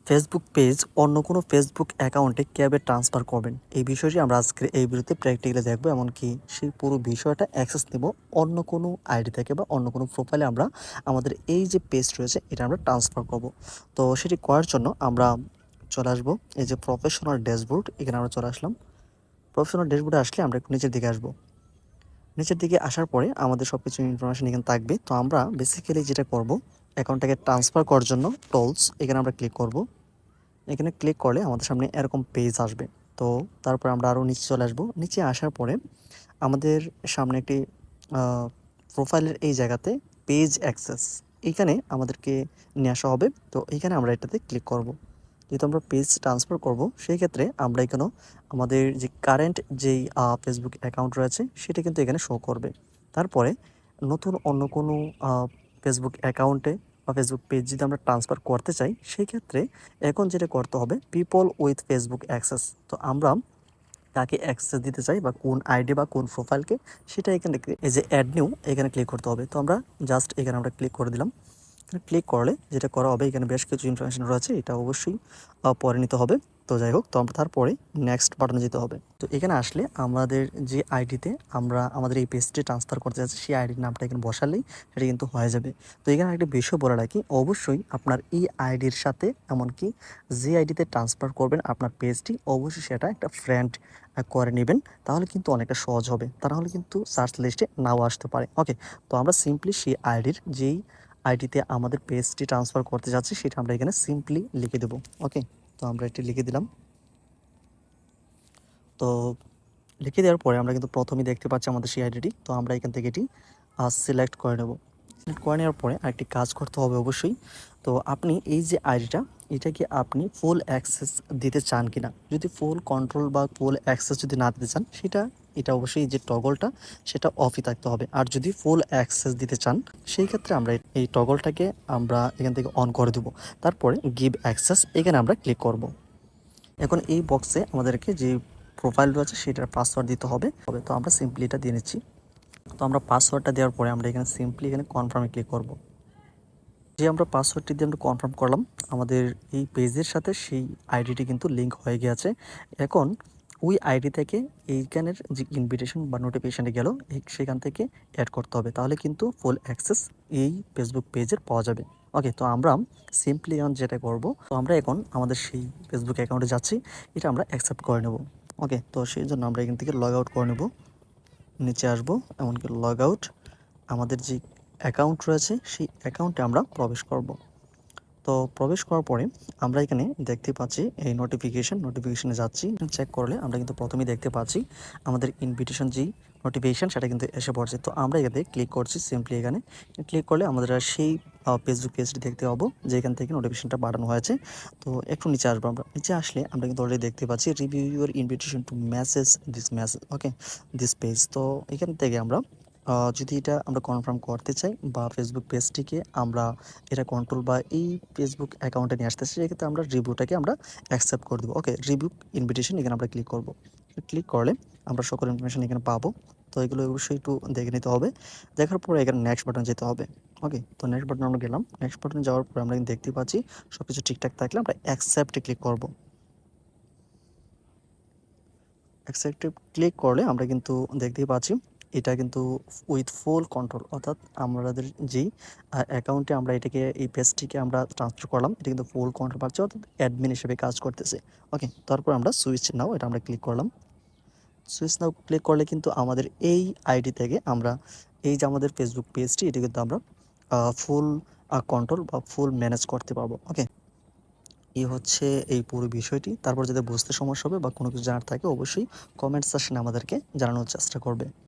Facebook page অন্য কোনো Facebook অ্যাকাউন্টে কীভাবে ট্রান্সফার করবেন এই বিষয়টি আমরা আজকের এই ভিডিওতে প্র্যাকটিক্যালি দেখবো। এমনকি সেই পুরো বিষয়টা অ্যাক্সেস নেব অন্য কোনো আইডি থেকে বা অন্য কোনো প্রোফাইলে আমরা আমাদের এই যে পেজ রয়েছে এটা আমরা ট্রান্সফার করব। তো সেটি করার জন্য আমরা চলে আসবো এই যে প্রফেশনাল ড্যাশবোর্ড, এখানে আমরা চলে আসলাম। প্রফেশনাল ড্যাশবোর্ডে আসলে আমরা একটু নিচের দিকে আসবো। নিচের দিকে আসার পরে আমাদের সব কিছু ইনফরমেশন এখানে থাকবে। তো আমরা বেসিক্যালি যেটা করব, অ্যাকাউন্টটাকে ট্রান্সফার করার জন্য টুলস এখানে আমরা ক্লিক করব। এখানে ক্লিক করলে আমাদের সামনে এরকম পেজ আসবে। তো তারপরে আমরা আরও নিচে চলে আসবো। নিচে আসার পরে আমাদের সামনে একটি প্রোফাইলের এই জায়গাতে পেজ অ্যাক্সেস, এইখানে আমাদেরকে নিয়ে আসা হবে। তো এইখানে আমরা এটাতে ক্লিক করব। যেহেতু আমরা পেজ ট্রান্সফার করব, সেই ক্ষেত্রে আমরা এখানেও আমাদের যে কারেন্ট যেই ফেসবুক অ্যাকাউন্ট রয়েছে সেটা কিন্তু এখানে শো করবে। তারপরে নতুন অন্য কোনো ফেসবুক অ্যাকাউন্টে বা ফেসবুক পেজ যদি আমরা ট্রান্সফার করতে চাই, সেই ক্ষেত্রে এখন যেটা করতে হবে পিপল উইথ ফেসবুক অ্যাক্সেস। তো আমরা কাকে অ্যাক্সেস দিতে চাই বা কোন আইডি বা কোন প্রোফাইলকে, সেটা এখানে এই যে অ্যাড নিউ এখানে ক্লিক করতে হবে। তো আমরা জাস্ট এখানে আমরা ক্লিক করে দিলাম। ক্লিক করলে যেটা করা হবে, এখানে বেশ কিছু ইনফরমেশন রয়েছে, এটা অবশ্যই পরে নিতে হবে। তো যাই হোক, তো আমরা তারপরে নেক্সট বাটনে যেতে হবে। তো এখানে আসলে আমাদের যে আইডিতে আমরা আমাদের এই পেজটি ট্রান্সফার করতে যাচ্ছি সেই আইডির নামটা এখানে বসালেই সেটা কিন্তু হয়ে যাবে। তো এখানে একটা বিষয় বলে রাখি, অবশ্যই আপনার এই আইডির সাথে এমনকি যে আইডিতে ট্রান্সফার করবেন আপনার পেজটি, অবশ্যই সেটা একটা ফ্রেন্ড করে নেবেন, তাহলে কিন্তু অনেকটা সহজ হবে। তা নাহলে কিন্তু সার্চ লিস্টে নাও আসতে পারে। ওকে, তো আমরা সিম্পলি সেই আইডির যেই আইডিতে আমাদের পেজটি ট্রান্সফার করতে যাচ্ছি সেটা আমরা এখানে সিম্পলি লিখে দেব। ওকে, তো আমরা এটি লিখে দিলাম। তো লিখে দেওয়ার পরে আমরা কিন্তু প্রথমেই দেখতে পাচ্ছি আমাদের সেই আইডিটি। তো আমরা এখান থেকে এটি সিলেক্ট করে নেব। সিলেক্ট করে নেওয়ার পরে আরেকটি কাজ করতে হবে অবশ্যই। তো আপনি এই যে আইডিটা, এটা কি আপনি ফুল অ্যাক্সেস দিতে চান কিনা? যদি ফুল কন্ট্রোল বা ফুল অ্যাক্সেস যদি না দিতে চান, এটা অবশ্যই যে টগলটা সেটা অফই থাকতে হবে। আর যদি ফুল অ্যাক্সেস দিতে চান, সেই ক্ষেত্রে আমরা এই টগলটাকে আমরা এখান থেকে অন করে দেব। তারপরে গিভ অ্যাক্সেস এখানে আমরা ক্লিক করব। এখন এই বক্সে আমাদেরকে যে প্রোফাইল রয়েছে সেটার পাসওয়ার্ড দিতে হবে। তো আমরা সিম্পলি এটা দিয়ে নিচ্ছি। তো আমরা পাসওয়ার্ডটা দেওয়ার পরে আমরা এখানে সিম্পলি এখানে কনফার্মে ক্লিক করব। যে আমরা পাসওয়ার্ডটি দিয়ে আমরা কনফার্ম করলাম, আমাদের এই পেজের সাথে সেই আইডিটি কিন্তু লিঙ্ক হয়ে গিয়েছে। এখন ওই আইডি থেকে এইখানের যে ইনভিটেশন বা নোটিফিকেশানে গেল, সেখান থেকে অ্যাড করতে হবে, তাহলে কিন্তু ফুল অ্যাক্সেস এই ফেসবুক পেজের পাওয়া যাবে। ওকে, তো আমরা সিম্পলি এখন যেটা করব, তো আমরা এখন আমাদের সেই ফেসবুক অ্যাকাউন্টে যাচ্ছি, এটা আমরা অ্যাকসেপ্ট করে নেব। ওকে, তো সেই জন্য আমরা এখান থেকে লগ আউট করে নেব। নিচে আসবো, এমনকি লগ আউট, আমাদের যে অ্যাকাউন্ট রয়েছে সেই অ্যাকাউন্টে আমরা প্রবেশ করব। তো প্রবেশ করার পরে আমরা এখানে দেখতে পাচ্ছি এই নোটিফিকেশনে যাচ্ছি, চেক করলে আমরা কিন্তু প্রথমেই দেখতে পাচ্ছি আমাদের ইনভিটেশন যেই নোটিফিকেশান সেটা কিন্তু এসে পড়ছে। তো আমরা এখানে ক্লিক করছি, সিম্পলি এখানে ক্লিক করলে আমাদের সেই ফেসবুক পেজটি দেখতে পাবো যেখান থেকে নোটিফিকেশনটা পাঠানো হয়েছে। তো একটু নিচে আসবো, আমরা নিচে আসলে আমরা কিন্তু অলরেডি দেখতে পাচ্ছি review your invitation to message okay this page. তো এখান থেকে আমরা যদি এটা আমরা কনফার্ম করতে চাই বা ফেসবুক পেজটিকে আমরা এটা কন্ট্রোল বা এই ফেসবুক অ্যাকাউন্টে নিয়ে আসতেছে, সেক্ষেত্রে আমরা রিভিউটাকে আমরা অ্যাকসেপ্ট করে দেবো। ওকে, রিভিউ ইনভিটেশন এখানে আমরা ক্লিক করব। ক্লিক করলে আমরা সকল ইনফরমেশন এখানে পাবো। তো এগুলো অবশ্যই একটু দেখে নিতে হবে। দেখার পরে এখানে নেক্সট বাটন যেতে হবে। ওকে, তো নেক্সট বাটনে আমরা গেলাম। নেক্সট বাটনে যাওয়ার পরে আমরা কিন্তু দেখতে পাচ্ছি সব কিছু ঠিকঠাক থাকলে আমরা অ্যাকসেপ্টে ক্লিক করব। অ্যাকসেপ্টে ক্লিক করলে আমরা কিন্তু দেখতেই পাচ্ছি এটা কিন্তু উইথ ফুল কন্ট্রোল, অর্থাৎ আমাদের যেই অ্যাকাউন্টে আমরা এটাকে এই পেজটিকে আমরা ট্রান্সফার করলাম, এটা কিন্তু ফুল কন্ট্রোল পাচ্ছে, অর্থাৎ অ্যাডমিন হিসেবে কাজ করতেছে। ওকে, তারপর আমরা সুইচ নাও এটা আমরা ক্লিক করলাম। সুইচ নাও ক্লিক করলে কিন্তু আমাদের এই আইডি থেকে আমরা এই যে আমাদের ফেসবুক পেজটি এটা কিন্তু আমরা ফুল কন্ট্রোল বা ফুল ম্যানেজ করতে পারবো। ওকে, এই হচ্ছে এই পুরো বিষয়টি। তারপর যদি বুঝতে সমস্যা হবে বা কোনো কিছু জানার থাকে, অবশ্যই কমেন্ট সেকশনে আমাদেরকে জানানোর চেষ্টা করবে।